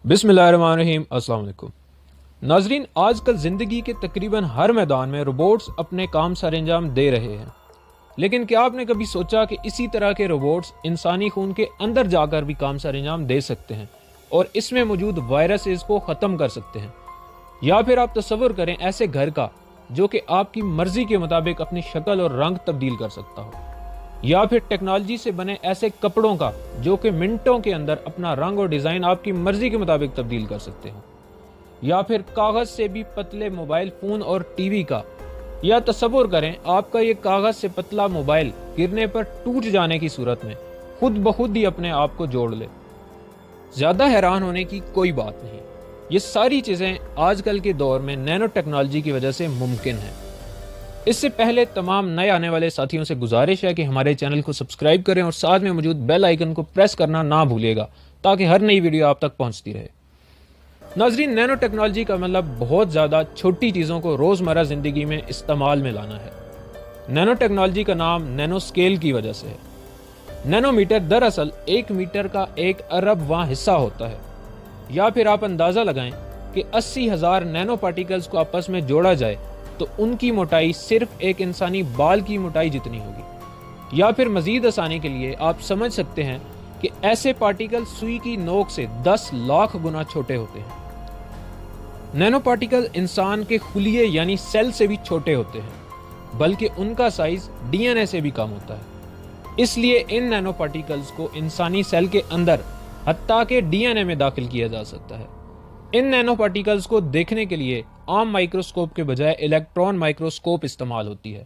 बिस्मिल्लाहिर्रहमानिर्रहीम। अस्सलाम वालेकुम नाजरीन, आजकल ज़िंदगी के तकरीबन हर मैदान में रोबोट्स अपने काम सर अंजाम दे रहे हैं। लेकिन क्या आपने कभी सोचा कि इसी तरह के रोबोट्स इंसानी खून के अंदर जाकर भी काम सर अंजाम दे सकते हैं और इसमें मौजूद वायरसेस को ख़त्म कर सकते हैं? या फिर आप तसव्वुर करें ऐसे घर का जो कि आपकी मर्जी के मुताबिक अपनी शक्ल और रंग तब्दील कर सकता हो, या फिर टेक्नोलॉजी से बने ऐसे कपड़ों का जो कि मिनटों के अंदर अपना रंग और डिज़ाइन आपकी मर्जी के मुताबिक तब्दील कर सकते हो, या फिर कागज़ से भी पतले मोबाइल फ़ोन और टीवी का। या तसव्वुर करें आपका ये कागज़ से पतला मोबाइल गिरने पर टूट जाने की सूरत में खुद ब खुद ही अपने आप को जोड़ ले। ज़्यादा हैरान होने की कोई बात नहीं, ये सारी चीज़ें आजकल के दौर में नैनो टेक्नोलॉजी की वजह से मुमकिन है। इससे पहले तमाम नए आने वाले साथियों से गुजारिश है कि हमारे चैनल को सब्सक्राइब करें और साथ में मौजूद बेल आइकन को प्रेस करना ना भूलिएगा ताकि हर नई वीडियो आप तक पहुंचती रहे। नाजरीन, नैनो टेक्नोलॉजी का मतलब बहुत ज़्यादा छोटी चीज़ों को रोज़मर्रा ज़िंदगी में इस्तेमाल में लाना है। नैनो टेक्नोलॉजी का नाम नैनो स्केल की वजह से है। नैनोमीटर दरअसल 1 मीटर का 1 अरबवां हिस्सा होता है। या फिर आप अंदाज़ा लगाएं कि 80,000 नैनो पार्टिकल्स को आपस में जोड़ा जाए तो उनकी मोटाई सिर्फ एक इंसानी बाल की मोटाई जितनी होगी। या फिर मजीद आसानी के लिए आप समझ सकते हैं कि ऐसे पार्टिकल सुई की नोक से 10 लाख गुना छोटे होते हैं। नैनो पार्टिकल इंसान के खुलिये यानी सेल से भी छोटे होते हैं, बल्कि उनका साइज डीएनए से भी कम होता है। इसलिए इन नैनो पार्टिकल्स को इंसानी सेल के अंदर हत्ता के डीएनए में दाखिल किया जा सकता है। इन नैनो पार्टिकल्स को देखने के लिए आम माइक्रोस्कोप के बजाय इलेक्ट्रॉन माइक्रोस्कोप इस्तेमाल होती है।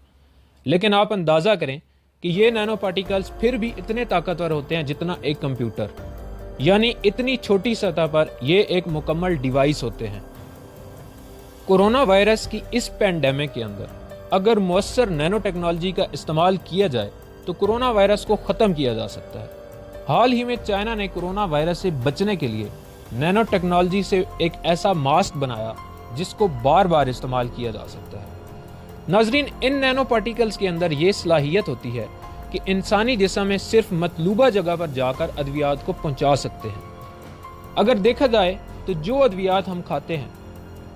लेकिन आप अंदाज़ा करें कि ये नैनो पार्टिकल्स फिर भी इतने ताकतवर होते हैं जितना एक कंप्यूटर, यानी इतनी छोटी सतह पर ये एक मुकम्मल डिवाइस होते हैं। कोरोना वायरस की इस पैंडेमिक के अंदर अगर मुअस्सर नैनो टेक्नोलॉजी का इस्तेमाल किया जाए तो कोरोना वायरस को ख़त्म किया जा सकता है। हाल ही में चाइना ने कोरोना वायरस से बचने के लिए नैनो टेक्नोलॉजी से एक ऐसा मास्क बनाया जिसको बार बार इस्तेमाल किया जा सकता है। नाजरीन, इन नैनो पार्टिकल्स के अंदर ये सलाहियत होती है कि इंसानी जिस्म में सिर्फ मतलूबा जगह पर जाकर अद्वियात को पहुंचा सकते हैं। अगर देखा जाए तो जो अद्वियात हम खाते हैं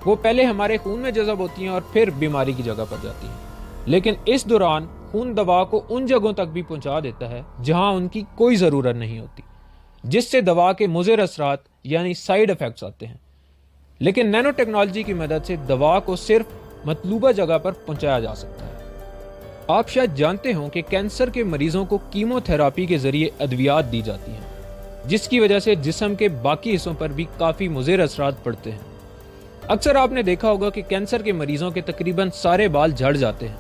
वो पहले हमारे खून में जज़ब होती हैं और फिर बीमारी की जगह पर जाती हैं, लेकिन इस दौरान खून दवा को उन जगहों तक भी पहुंचा देता है जहां उनकी कोई ज़रूरत नहीं होती, जिससे दवा के मुज़िर असरात यानी साइड इफ़ेक्ट्स आते हैं। लेकिन नैनो टेक्नोलॉजी की मदद से दवा को सिर्फ मतलूबा जगह पर पहुंचाया जा सकता है। आप शायद जानते हों कि कैंसर के मरीजों को कीमोथेरापी के जरिए अद्वियात दी जाती हैं, जिसकी वजह से जिस्म के बाकी हिस्सों पर भी काफ़ी मुज़िर असरात पड़ते हैं। अक्सर आपने देखा होगा कि कैंसर के मरीजों के तकरीबन सारे बाल झड़ जाते हैं,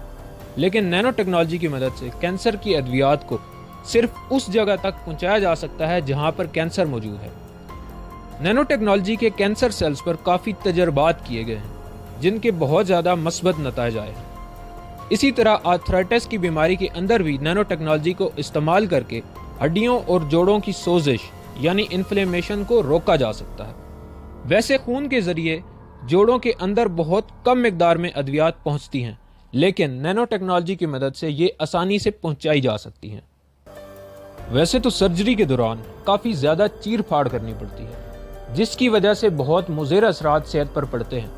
लेकिन नैनो टेक्नोलॉजी की मदद से कैंसर की अद्वियात को सिर्फ उस जगह तक पहुंचाया जा सकता है जहां पर कैंसर मौजूद है। नैनो टेक्नोलॉजी के कैंसर सेल्स पर काफ़ी तजर्बात किए गए हैं जिनके बहुत ज़्यादा मस्बत नताइज आए हैं। इसी तरह आर्थराइटिस की बीमारी के अंदर भी नैनो टेक्नोलॉजी को इस्तेमाल करके हड्डियों और जोड़ों की सोजिश यानी इन्फ्लेमेशन को रोका जा सकता है। वैसे खून के ज़रिए जोड़ों के अंदर बहुत कम मिकदार में अद्वियात पहुँचती हैं, लेकिन नैनो टेक्नोलॉजी की मदद से ये आसानी से पहुँचाई जा सकती हैं। वैसे तो सर्जरी के दौरान काफ़ी ज़्यादा चीर फाड़ करनी पड़ती है, जिसकी वजह से बहुत मुज़िर असरात सेहत पर पड़ते हैं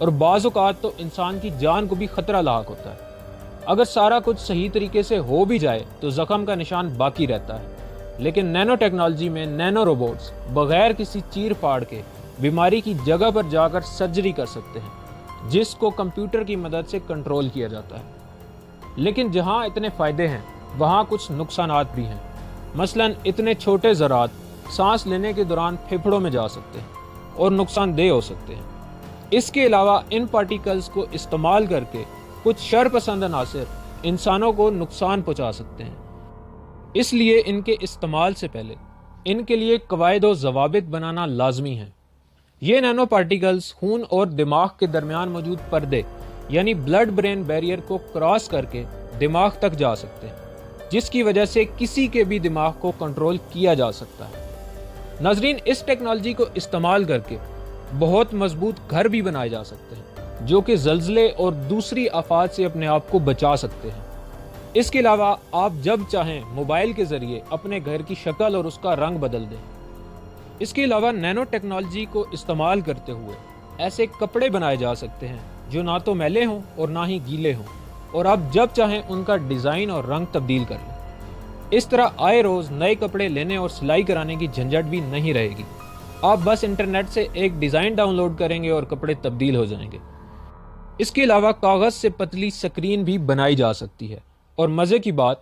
और बाज़ औक़ात तो इंसान की जान को भी ख़तरा लाक होता है। अगर सारा कुछ सही तरीके से हो भी जाए तो ज़ख़म का निशान बाकी रहता है। लेकिन नैनो टेक्नोलॉजी में नैनो रोबोट्स बग़ैर किसी चीर फाड़ के बीमारी की जगह पर जाकर सर्जरी कर सकते हैं, जिसको कंप्यूटर की मदद से कंट्रोल किया जाता है। लेकिन जहाँ इतने फ़ायदे हैं वहाँ कुछ नुकसानात भी हैं। मसलन इतने छोटे ज़रात सांस लेने के दौरान फेफड़ों में जा सकते हैं और नुकसानदेह हो सकते हैं। इसके अलावा इन पार्टिकल्स को इस्तेमाल करके कुछ शरपसंद अनासर इंसानों को नुकसान पहुंचा सकते हैं। इसलिए इनके इस्तेमाल से पहले इनके लिए कवायद और ज़वाबित बनाना लाजमी है। ये नैनो पार्टिकल्स खून और दिमाग के दरमियान मौजूद पर्दे यानी ब्लड ब्रेन बैरियर को क्रॉस करके दिमाग तक जा सकते हैं, जिसकी वजह से किसी के भी दिमाग को कंट्रोल किया जा सकता है। नाजरीन, इस टेक्नोलॉजी को इस्तेमाल करके बहुत मजबूत घर भी बनाए जा सकते हैं जो कि ज़ल्ज़ले और दूसरी आफात से अपने आप को बचा सकते हैं। इसके अलावा आप जब चाहें मोबाइल के ज़रिए अपने घर की शक्ल और उसका रंग बदल दें। اس کے علاوہ نینو ٹیکنالوجی کو استعمال کرتے ہوئے ایسے کپڑے بنائے جا سکتے ہیں جو نہ تو میلے ہوں اور نہ ہی گیلے ہوں، اور آپ جب چاہیں ان کا ڈیزائن اور رنگ تبدیل کر لیں۔ اس طرح آئے روز نئے کپڑے لینے اور سلائی کرانے کی جھنجھٹ بھی نہیں رہے گی۔ آپ بس انٹرنیٹ سے ایک ڈیزائن ڈاؤن لوڈ کریں گے اور کپڑے تبدیل ہو جائیں گے۔ اس کے علاوہ کاغذ سے پتلی سکرین بھی بنائی جا سکتی ہے، اور مزے کی بات،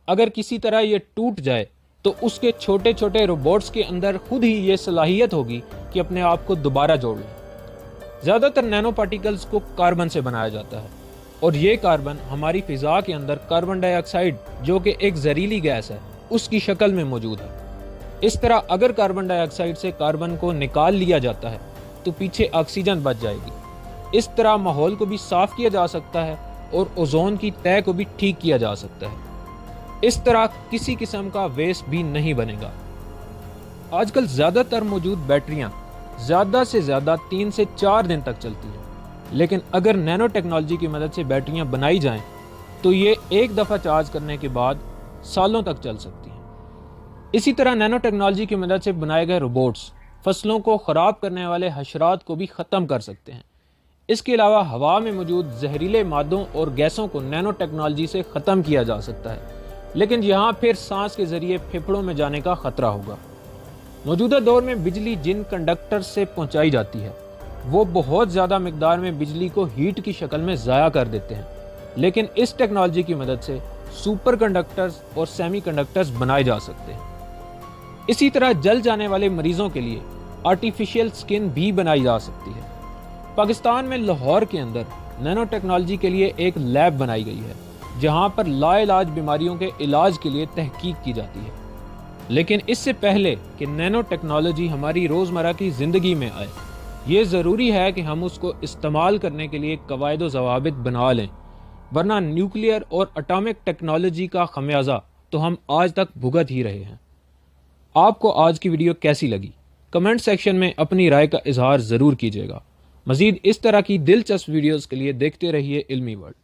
اگر کسی طرح یہ ٹوٹ جائے تو اس کے چھوٹے چھوٹے روبوٹس کے اندر خود ہی یہ صلاحیت ہوگی کہ اپنے آپ کو دوبارہ جوڑ لیں۔ زیادہ تر نینو پارٹیکلز کو کاربن سے بنایا جاتا ہے، اور یہ کاربن ہماری فضا کے اندر کاربن ڈائی آکسائیڈ، جو کہ ایک زہریلی گیس ہے، اس کی شکل میں موجود ہے۔ اس طرح اگر کاربن ڈائی آکسائیڈ سے کاربن کو نکال لیا جاتا ہے تو پیچھے آکسیجن بچ جائے گی۔ اس طرح ماحول کو بھی صاف کیا جا سکتا ہے اور اوزون کی تہہ کو بھی ٹھیک کیا جا سکتا ہے۔ اس طرح کسی قسم کا ویسٹ بھی نہیں بنے گا۔ آج کل زیادہ تر موجود بیٹریاں زیادہ سے زیادہ 3 سے 4 دن تک چلتی ہیں، لیکن اگر نینو ٹیکنالوجی کی مدد سے بیٹریاں بنائی جائیں تو یہ ایک دفعہ چارج کرنے کے بعد سالوں تک چل سکتی ہیں۔ اسی طرح نینو ٹیکنالوجی کی مدد سے بنائے گئے روبوٹس فصلوں کو خراب کرنے والے حشرات کو بھی ختم کر سکتے ہیں۔ اس کے علاوہ ہوا میں موجود زہریلے مادوں اور گیسوں کو نینو ٹیکنالوجی سے ختم کیا جا سکتا ہے، لیکن یہاں پھر سانس کے ذریعے پھیپھڑوں میں جانے کا خطرہ ہوگا۔ موجودہ دور میں بجلی جن کنڈکٹر سے پہنچائی جاتی ہے وہ بہت زیادہ مقدار میں بجلی کو ہیٹ کی شکل میں ضائع کر دیتے ہیں، لیکن اس ٹیکنالوجی کی مدد سے سپر کنڈکٹرز اور سیمی کنڈکٹرز بنائے جا سکتے ہیں۔ اسی طرح جل جانے والے مریضوں کے لیے آرٹیفیشل سکن بھی بنائی جا سکتی ہے۔ پاکستان میں لاہور کے اندر نینو ٹیکنالوجی کے لیے ایک لیب بنائی گئی ہے جہاں پر لا علاج بیماریوں کے علاج کے لیے تحقیق کی جاتی ہے۔ لیکن اس سے پہلے کہ نینو ٹیکنالوجی ہماری روزمرہ کی زندگی میں آئے، یہ ضروری ہے کہ ہم اس کو استعمال کرنے کے لیے قواعد و ضوابط بنا لیں، ورنہ نیوکلیئر اور اٹامک ٹیکنالوجی کا خمیازہ تو ہم آج تک بھگت ہی رہے ہیں۔ آپ کو آج کی ویڈیو کیسی لگی؟ کمنٹ سیکشن میں اپنی رائے کا اظہار ضرور کیجیے گا۔ مزید اس طرح کی دلچسپ ویڈیوز کے لیے دیکھتے رہیے علمی ورلڈ۔